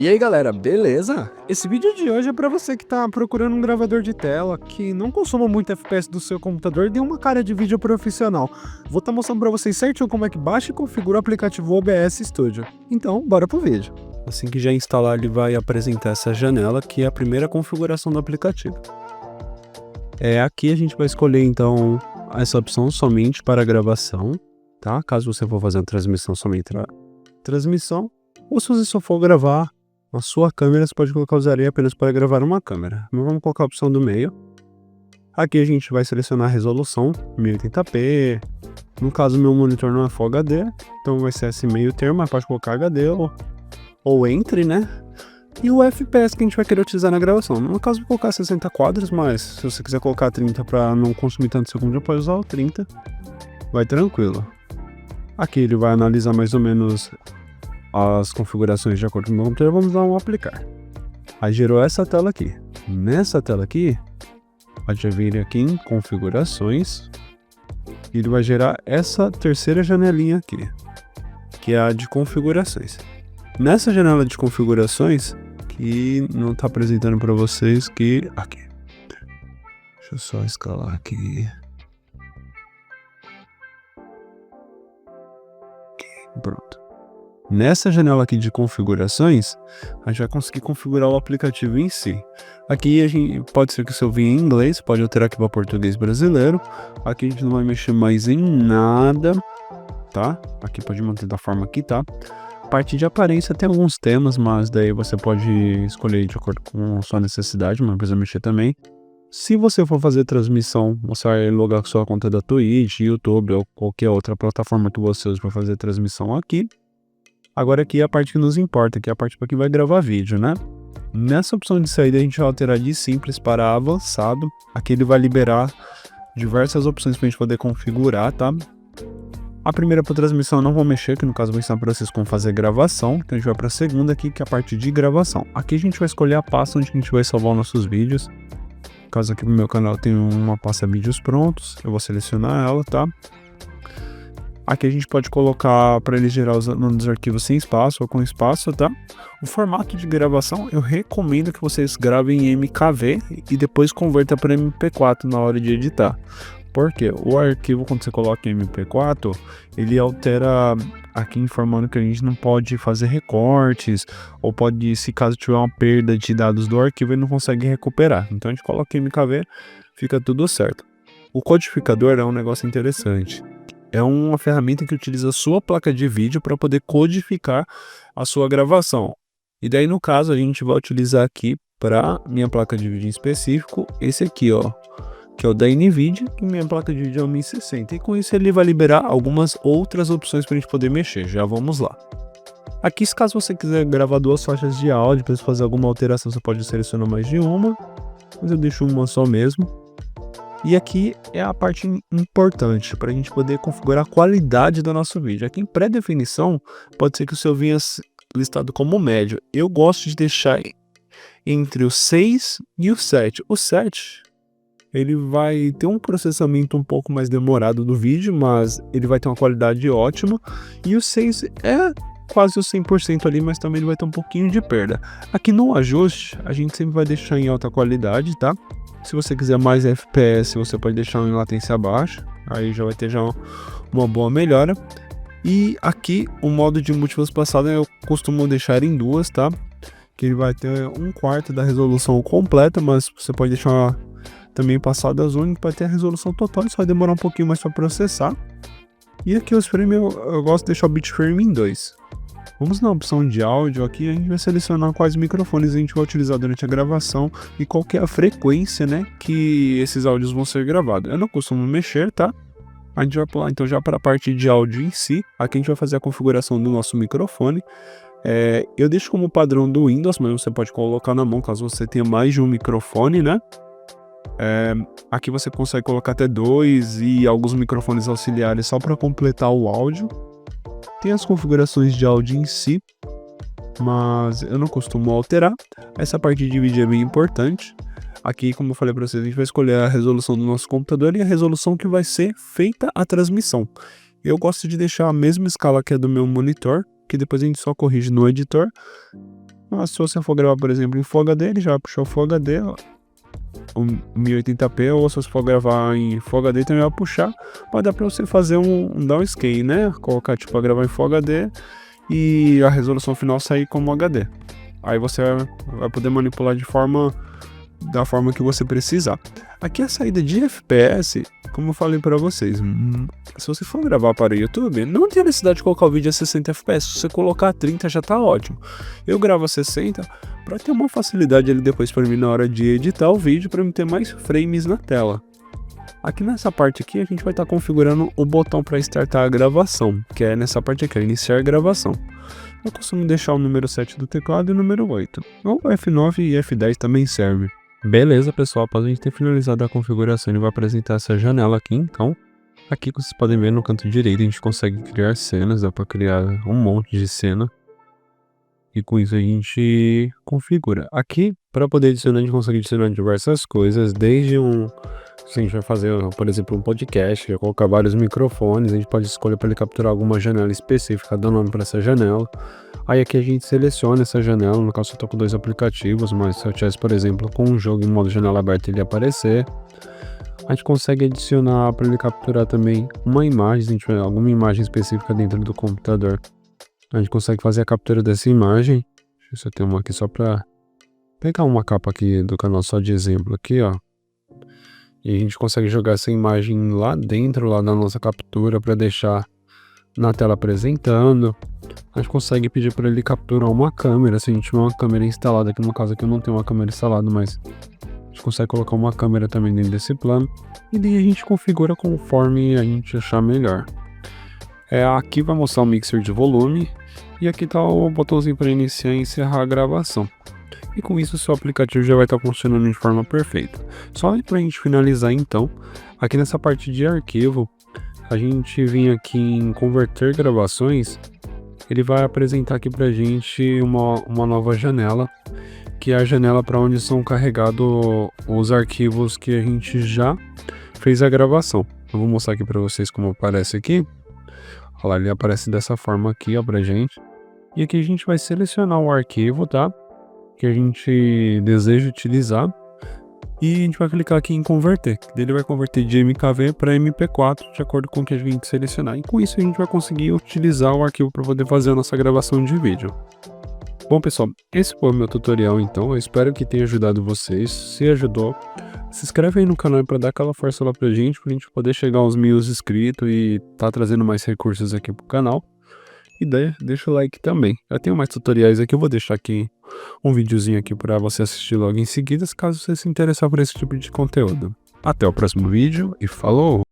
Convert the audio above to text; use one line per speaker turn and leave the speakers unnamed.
E aí galera, beleza? Esse vídeo de hoje é para você que tá procurando um gravador de tela que não consuma muito FPS do seu computador e dê uma cara de vídeo profissional. Vou estar mostrando para vocês certinho como é que baixa e configura o aplicativo OBS Studio. Então, bora pro vídeo. Assim que já instalar, ele vai apresentar essa janela, que é a primeira configuração do aplicativo. Aqui a gente vai escolher então essa opção somente para gravação, tá? Caso você for fazer uma transmissão, somente a transmissão, ou se você só for gravar a sua câmera, você pode colocar usaria apenas para gravar uma câmera. Mas vamos colocar a opção do meio. Aqui a gente vai selecionar a resolução 1080p. No caso, meu monitor não é Full HD, então vai ser esse meio termo, mas pode colocar HD ou entre, né? E o FPS que a gente vai querer utilizar na gravação. No caso, vou colocar 60 quadros, mas se você quiser colocar 30 para não consumir tanto segundo, já pode usar o 30. Vai tranquilo. Aqui ele vai analisar mais ou menos as configurações de acordo com o meu computador. Vamos dar um aplicar. Aí gerou essa tela aqui. Nessa tela aqui, pode vir aqui em configurações e ele vai gerar essa terceira janelinha aqui, que é a de configurações. Nessa janela de configurações, que não está apresentando para vocês, que aqui. Deixa eu só escalar aqui. Pronto. Nessa janela aqui de configurações, a gente vai conseguir configurar o aplicativo em si. Aqui pode ser que o seu vinha em inglês, pode alterar aqui para português brasileiro. Aqui a gente não vai mexer mais em nada, tá? Aqui pode manter da forma que tá. A parte de aparência tem alguns temas, mas daí você pode escolher de acordo com a sua necessidade, mas não precisa mexer também. Se você for fazer transmissão, você vai logar com sua conta da Twitch, YouTube ou qualquer outra plataforma que você usa para fazer transmissão aqui. Agora aqui é a parte que nos importa, que é a parte para quem vai gravar vídeo, né? Nessa opção de saída a gente vai alterar de simples para avançado. Aqui ele vai liberar diversas opções para a gente poder configurar, tá? A primeira para transmissão eu não vou mexer, que no caso eu vou ensinar para vocês como fazer gravação. Então a gente vai para a segunda aqui, que é a parte de gravação. Aqui a gente vai escolher a pasta onde a gente vai salvar os nossos vídeos. No caso aqui no meu canal tem uma pasta vídeos prontos, eu vou selecionar ela, tá? Aqui a gente pode colocar para ele gerar os arquivos sem espaço ou com espaço, tá? O formato de gravação eu recomendo que vocês gravem em MKV e depois converta para MP4 na hora de editar. Porque o arquivo, quando você coloca em MP4, ele altera aqui informando que a gente não pode fazer recortes, ou pode, se caso tiver uma perda de dados do arquivo, ele não consegue recuperar. Então a gente coloca em MKV, fica tudo certo. O codificador é um negócio interessante. É uma ferramenta que utiliza a sua placa de vídeo para poder codificar a sua gravação. E daí, no caso, a gente vai utilizar aqui para minha placa de vídeo em específico, esse aqui, ó, que é o da NVIDIA, e minha placa de vídeo é o 1060. E com isso ele vai liberar algumas outras opções para a gente poder mexer. Já vamos lá. Aqui, se caso você quiser gravar duas faixas de áudio, para fazer alguma alteração, você pode selecionar mais de uma, mas eu deixo uma só mesmo. E aqui é a parte importante para a gente poder configurar a qualidade do nosso vídeo. Aqui em pré-definição, pode ser que o seu venha listado como médio. Eu gosto de deixar entre o 6 e o 7. O 7, ele vai ter um processamento um pouco mais demorado do vídeo, mas ele vai ter uma qualidade ótima. E o 6 é quase o 100% ali, mas também ele vai ter um pouquinho de perda. Aqui no ajuste, a gente sempre vai deixar em alta qualidade, tá? Se você quiser mais FPS, você pode deixar em latência baixa, aí já vai ter uma boa melhora. E aqui o modo de múltiplas passadas eu costumo deixar em duas, tá? Que ele vai ter 1/4 da resolução completa, mas você pode deixar também passadas únicas para ter a resolução total, isso vai demorar um pouquinho mais para processar. E aqui os frames eu gosto de deixar o bitframe em 2. Vamos na opção de áudio aqui, a gente vai selecionar quais microfones a gente vai utilizar durante a gravação e qual que é a frequência, né, que esses áudios vão ser gravados. Eu não costumo mexer, tá? A gente vai pular então já para a parte de áudio em si. Aqui a gente vai fazer a configuração do nosso microfone. Eu deixo como padrão do Windows, mas você pode colocar na mão caso você tenha mais de um microfone, né? Aqui você consegue colocar até 2 e alguns microfones auxiliares só para completar o áudio. Tem as configurações de áudio em si, mas eu não costumo alterar. Essa parte de vídeo é bem importante. Aqui, como eu falei para vocês, a gente vai escolher a resolução do nosso computador e a resolução que vai ser feita a transmissão. Eu gosto de deixar a mesma escala que é do meu monitor, que depois a gente só corrige no editor. Mas se você for gravar, por exemplo, em Full HD, ele já vai puxar o Full HD, ó, o 1080p, ou se você for gravar em Full HD também vai puxar, mas dá pra você fazer um downscale, né? Colocar tipo pra gravar em Full HD e a resolução final sair como HD. Aí você vai poder manipular da forma que você precisar. Aqui a saída de FPS, como eu falei pra vocês, se você for gravar para o YouTube, não tem necessidade de colocar o vídeo a 60 FPS, se você colocar 30 já tá ótimo. Eu gravo a 60 para ter uma facilidade ali depois para mim na hora de editar o vídeo, para mim ter mais frames na tela. Aqui nessa parte aqui a gente vai estar configurando o botão para startar a gravação, que é nessa parte aqui, iniciar gravação. Eu costumo deixar o número 7 do teclado e o número 8. Ou F9 e F10 também serve. Beleza, pessoal, após a gente ter finalizado a configuração, ele vai apresentar essa janela aqui, então. Aqui, como vocês podem ver, no canto direito, a gente consegue criar cenas, dá para criar um monte de cena. E com isso a gente configura. Aqui, para poder adicionar, a gente consegue adicionar diversas coisas, desde se a gente vai fazer, por exemplo, um podcast, colocar vários microfones, a gente pode escolher para ele capturar alguma janela específica, dar nome para essa janela. Aí aqui a gente seleciona essa janela, no caso eu estou com 2 aplicativos, mas se eu tivesse, por exemplo, com um jogo em modo janela aberta, ele ia aparecer. A gente consegue adicionar para ele capturar também uma imagem, se a gente tiver alguma imagem específica dentro do computador. A gente consegue fazer a captura dessa imagem. Deixa eu ver se eu tenho uma aqui só para pegar uma capa aqui do canal só de exemplo aqui, ó. E a gente consegue jogar essa imagem lá dentro, lá da nossa captura, para deixar na tela apresentando. A gente consegue pedir para ele capturar uma câmera, se a gente tiver uma câmera instalada, aqui no caso aqui eu não tenho uma câmera instalada, mas a gente consegue colocar uma câmera também dentro desse plano. E daí a gente configura conforme a gente achar melhor. Aqui vai mostrar o mixer de volume, e aqui está o botãozinho para iniciar e encerrar a gravação. E com isso o seu aplicativo já vai estar funcionando de forma perfeita. Só para a gente finalizar então, aqui nessa parte de arquivo, a gente vem aqui em converter gravações, ele vai apresentar aqui para a gente uma nova janela, que é a janela para onde são carregados os arquivos que a gente já fez a gravação. Eu vou mostrar aqui para vocês como aparece aqui. Olha lá, ele aparece dessa forma aqui, ó, pra gente. E aqui a gente vai selecionar o arquivo, tá? Que a gente deseja utilizar. E a gente vai clicar aqui em converter. Ele vai converter de MKV para MP4, de acordo com o que a gente selecionar. E com isso a gente vai conseguir utilizar o arquivo para poder fazer a nossa gravação de vídeo. Bom, pessoal, esse foi o meu tutorial, então. Eu espero que tenha ajudado vocês. Se ajudou, se inscreve aí no canal para dar aquela força lá pra gente poder chegar aos 1000 inscritos e tá trazendo mais recursos aqui pro canal. E deixa o like também. Eu tenho mais tutoriais aqui, eu vou deixar aqui um videozinho aqui para você assistir logo em seguida, caso você se interessar por esse tipo de conteúdo. Até o próximo vídeo e falou!